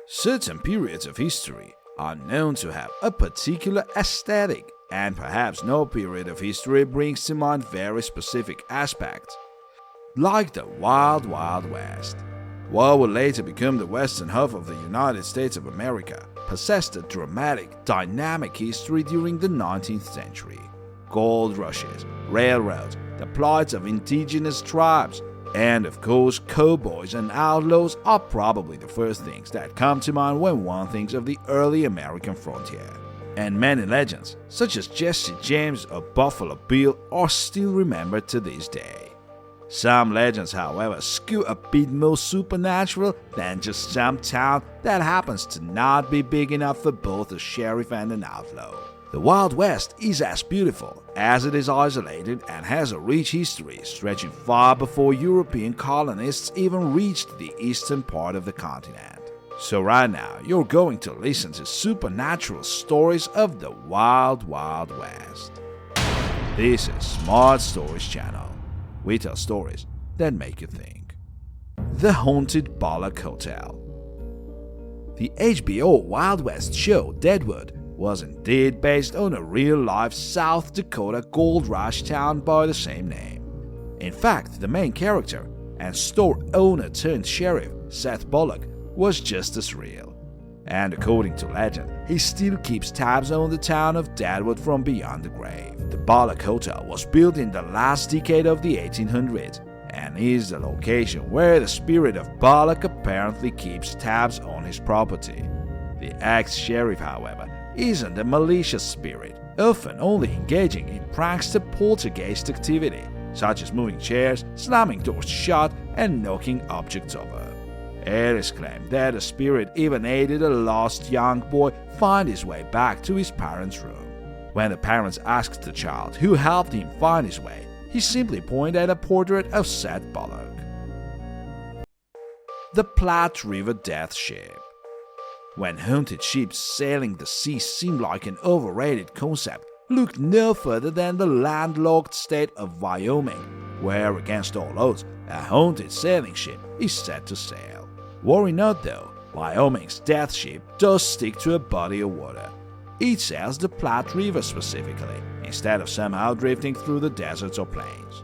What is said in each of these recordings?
Certain periods of history are known to have a particular aesthetic, and perhaps no period of history brings to mind very specific aspects, like the Wild Wild West. What would later become the western half of the United States of America possessed a dramatic, dynamic history during the 19th century. Gold rushes, railroads, the plights of indigenous tribes, and of course cowboys and outlaws are probably the first things that come to mind when one thinks of the early American frontier. And many legends, such as Jesse James or Buffalo Bill, are still remembered to this day. Some legends, however, skew a bit more supernatural than just some town that happens to not be big enough for both a sheriff and an outlaw. The Wild West is as beautiful as it is isolated and has a rich history stretching far before European colonists even reached the eastern part of the continent. So right now, you're going to listen to supernatural stories of the Wild Wild West. This is Smart Stories Channel. We tell stories that make you think. The Haunted Bullock Hotel. The HBO Wild West show Deadwood was indeed based on a real-life South Dakota gold rush town by the same name. In fact, the main character and store owner turned sheriff, Seth Bullock, was just as real. And according to legend, he still keeps tabs on the town of Deadwood from beyond the grave. The Bullock Hotel was built in the last decade of the 1800s and is the location where the spirit of Bullock apparently keeps tabs on his property. The ex-sheriff, however, isn't a malicious spirit, often only engaging in prankster poltergeist activity, such as moving chairs, slamming doors shut, and knocking objects over. It is claimed that the spirit even aided a lost young boy find his way back to his parents' room. When the parents asked the child who helped him find his way, he simply pointed at a portrait of Seth Bullock. The Platte River Death Ship. When haunted ships sailing the sea seemed like an overrated concept, look no further than the landlocked state of Wyoming, where against all odds, a haunted sailing ship is set to sail. Worry not though, Wyoming's death ship does stick to a body of water. It sails the Platte River specifically, instead of somehow drifting through the deserts or plains.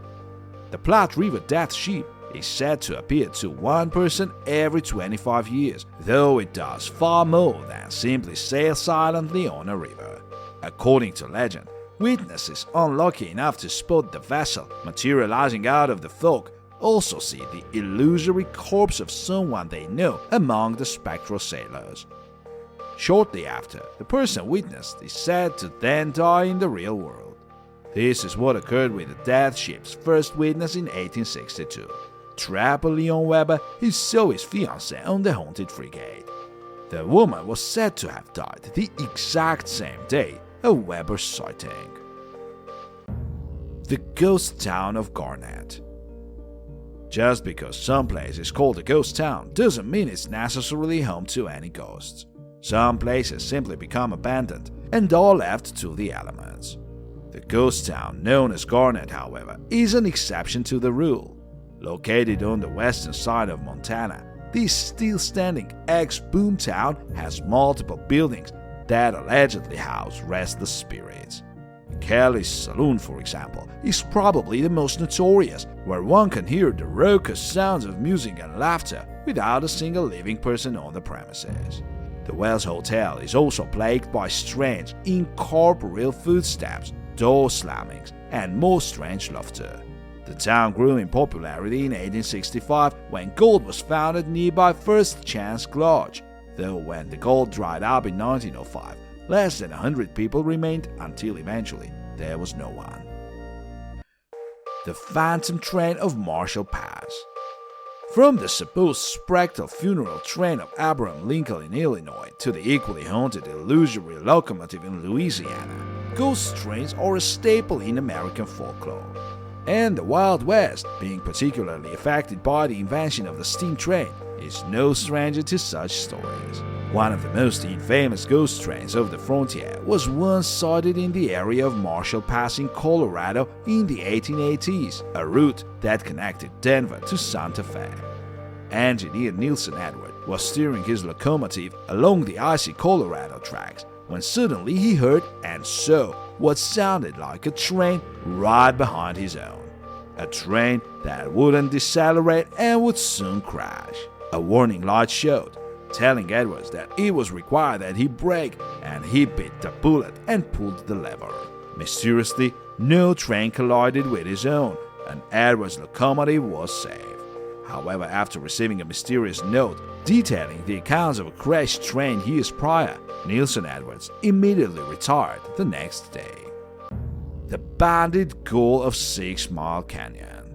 The Platte River Death Ship is said to appear to one person every 25 years, though it does far more than simply sail silently on a river. According to legend, witnesses unlucky enough to spot the vessel materializing out of the fog also see the illusory corpse of someone they know among the spectral sailors. Shortly after, the person witnessed is said to then die in the real world. This is what occurred with the death ship's first witness in 1862. Trapper Leon Weber, he saw his fiancée on the haunted frigate. The woman was said to have died the exact same day of Weber's sighting. The ghost town of Garnet. Just because some place is called a ghost town doesn't mean it's necessarily home to any ghosts. Some places simply become abandoned and are left to the elements. The ghost town known as Garnet, however, is an exception to the rule. Located on the western side of Montana, this still-standing ex-boomtown has multiple buildings that allegedly house restless spirits. Kelly's Saloon, for example, is probably the most notorious, where one can hear the raucous sounds of music and laughter without a single living person on the premises. The Wells Hotel is also plagued by strange, incorporeal footsteps, door slammings, and more strange laughter. The town grew in popularity in 1865 when gold was found at nearby First Chance Lodge, though when the gold dried up in 1905, less than 100 people remained until eventually there was no one. The Phantom Train of Marshall Pass. From the supposed spectral funeral train of Abraham Lincoln in Illinois to the equally haunted illusory locomotive in Louisiana, ghost trains are a staple in American folklore. And the Wild West, being particularly affected by the invention of the steam train, is no stranger to such stories. One of the most infamous ghost trains of the frontier was once sighted in the area of Marshall Pass in Colorado in the 1880s, a route that connected Denver to Santa Fe. Engineer Nielsen Edward was steering his locomotive along the icy Colorado tracks when suddenly he heard and saw what sounded like a train right behind his own. A train that wouldn't decelerate and would soon crash. A warning light showed, telling Edwards that it was required that he brake, and he bit the bullet and pulled the lever. Mysteriously, no train collided with his own, and Edwards' locomotive was safe. However, after receiving a mysterious note detailing the accounts of a crashed train years prior, Nielsen Edwards immediately retired the next day. The bandit ghoul of 6 Mile Canyon.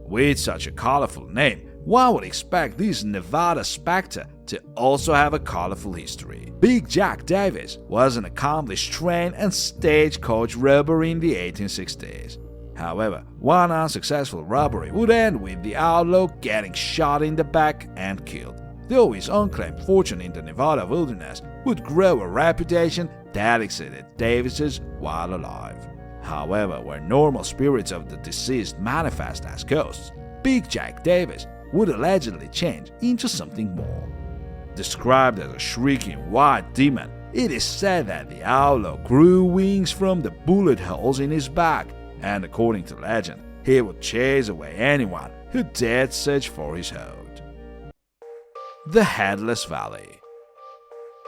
With such a colorful name, one would expect this Nevada specter to also have a colorful history. Big Jack Davis was an accomplished train and stagecoach robber in the 1860s. However, one unsuccessful robbery would end with the outlaw getting shot in the back and killed, though his unclaimed fortune in the Nevada wilderness would grow a reputation that exceeded Davis's while alive. However, where normal spirits of the deceased manifest as ghosts, Big Jack Davis would allegedly change into something more. Described as a shrieking white demon, it is said that the outlaw grew wings from the bullet holes in his back, and according to legend, he would chase away anyone who dared search for his hold. The Headless Valley.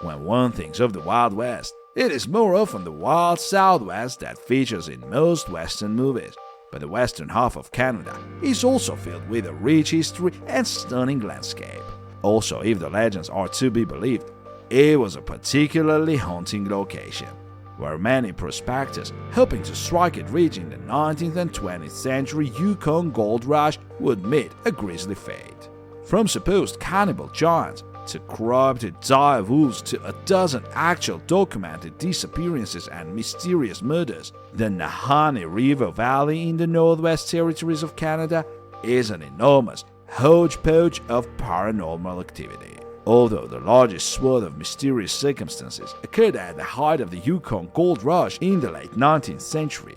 When one thinks of the Wild West, it is more often the Wild Southwest that features in most Western movies, but the western half of Canada is also filled with a rich history and stunning landscape. Also, if the legends are to be believed, it was a particularly haunting location, where many prospectors hoping to strike it rich in the 19th and 20th century Yukon gold rush would meet a grisly fate. From supposed cannibal giants to corrupted dire wolves to a dozen actual documented disappearances and mysterious murders, the Nahanni River Valley in the Northwest Territories of Canada is an enormous hodgepodge of paranormal activity. Although the largest swath of mysterious circumstances occurred at the height of the Yukon gold rush in the late 19th century,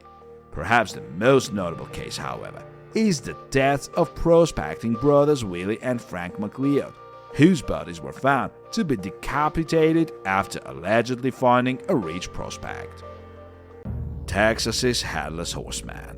perhaps the most notable case, however, is the deaths of prospecting brothers Willie and Frank McLeod, whose bodies were found to be decapitated after allegedly finding a rich prospect. Texas's Headless Horseman.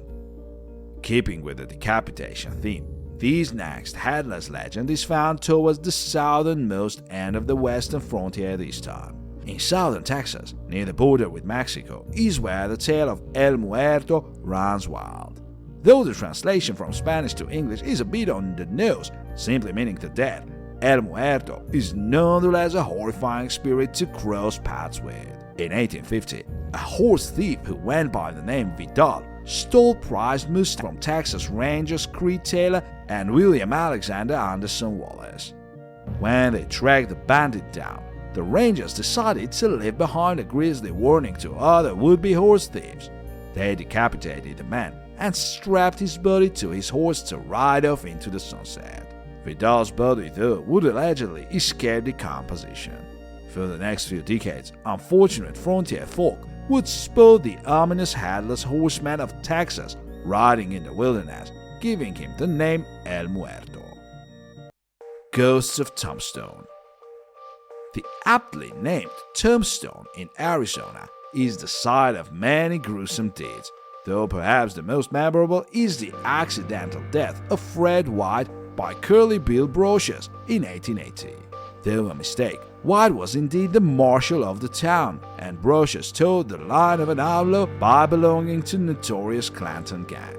Keeping with the decapitation theme, this next headless legend is found towards the southernmost end of the western frontier this time. In southern Texas, near the border with Mexico, is where the tale of El Muerto runs wild. Though the translation from Spanish to English is a bit on the nose, simply meaning the dead, El Muerto is nonetheless a horrifying spirit to cross paths with. In 1850, a horse thief who went by the name Vidal stole prized mustangs from Texas Rangers Creed Taylor and William Alexander Anderson Wallace. When they tracked the bandit down, the Rangers decided to leave behind a grisly warning to other would-be horse thieves. They decapitated the man and strapped his body to his horse to ride off into the sunset. Vidal's body, though, would allegedly escape decomposition. For the next few decades, unfortunate frontier folk would spot the ominous Headless Horseman of Texas riding in the wilderness, giving him the name El Muerto. Ghosts of Tombstone. The aptly named Tombstone in Arizona is the site of many gruesome deeds, though perhaps the most memorable is the accidental death of Fred White by Curly Bill Brocious in 1880. Though a mistake, White was indeed the marshal of the town, and Brocious toed the line of an outlaw by belonging to notorious Clanton gang.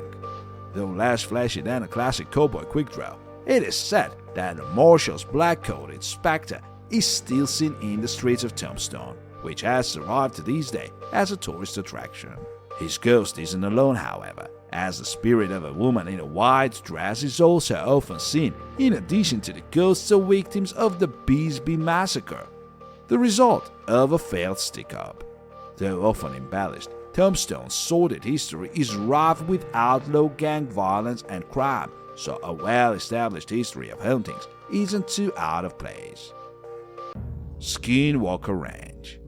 Though less flashy than a classic cowboy quick-draw, it is said that the marshal's black-coated specter is still seen in the streets of Tombstone, which has survived to this day as a tourist attraction. His ghost isn't alone, however, as the spirit of a woman in a white dress is also often seen, in addition to the ghosts of victims of the Bisbee Massacre, the result of a failed stick-up. Though often embellished, Tombstone's sordid history is rife with outlaw gang violence and crime, so a well-established history of hauntings isn't too out of place. Skinwalker Ranch.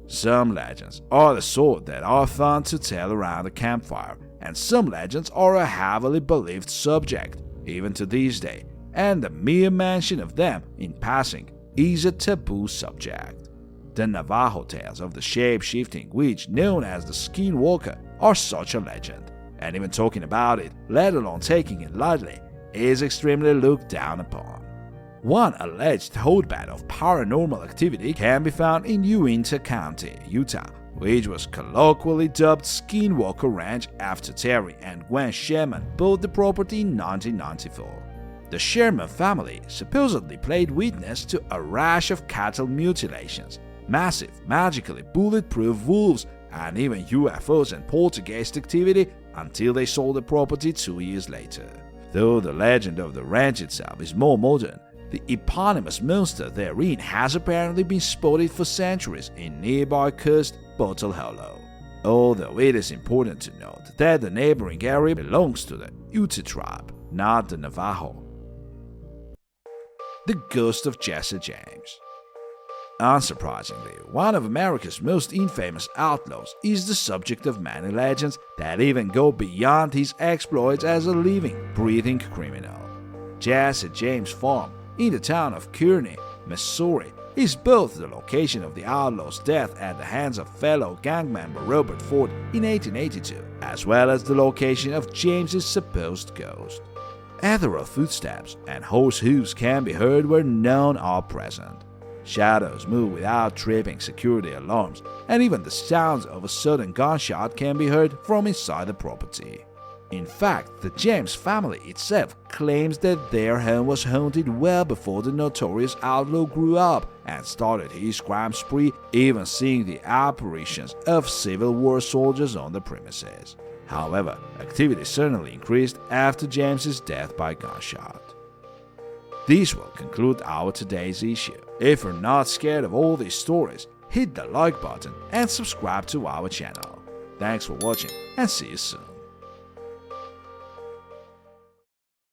Some legends are the sort that are fun to tell around a campfire, and some legends are a heavily believed subject, even to this day, and the mere mention of them in passing is a taboo subject. The Navajo tales of the shape-shifting witch known as the Skinwalker are such a legend, and even talking about it, let alone taking it lightly, is extremely looked down upon. One alleged hotbed of paranormal activity can be found in Uinta County, Utah, which was colloquially dubbed Skinwalker Ranch after Terry and Gwen Sherman bought the property in 1994. The Sherman family supposedly played witness to a rash of cattle mutilations, massive, magically bulletproof wolves, and even UFOs and poltergeist activity until they sold the property 2 years later. Though the legend of the ranch itself is more modern, the eponymous monster therein has apparently been spotted for centuries in nearby cursed Bottle Hollow. Although it is important to note that the neighboring area belongs to the Ute tribe, not the Navajo. The Ghost of Jesse James. Unsurprisingly, one of America's most infamous outlaws is the subject of many legends that even go beyond his exploits as a living, breathing criminal. Jesse James Farm, in the town of Kearney, Missouri, is both the location of the outlaw's death at the hands of fellow gang member Robert Ford in 1882, as well as the location of James's supposed ghost. Ethereal footsteps and horse hooves can be heard where none are present. Shadows move without tripping security alarms, and even the sounds of a sudden gunshot can be heard from inside the property. In fact, the James family itself claims that their home was haunted well before the notorious outlaw grew up and started his crime spree, even seeing the apparitions of Civil War soldiers on the premises. However, activity certainly increased after James's death by gunshot. This will conclude our today's issue. If you're not scared of all these stories, hit the like button and subscribe to our channel. Thanks for watching and see you soon.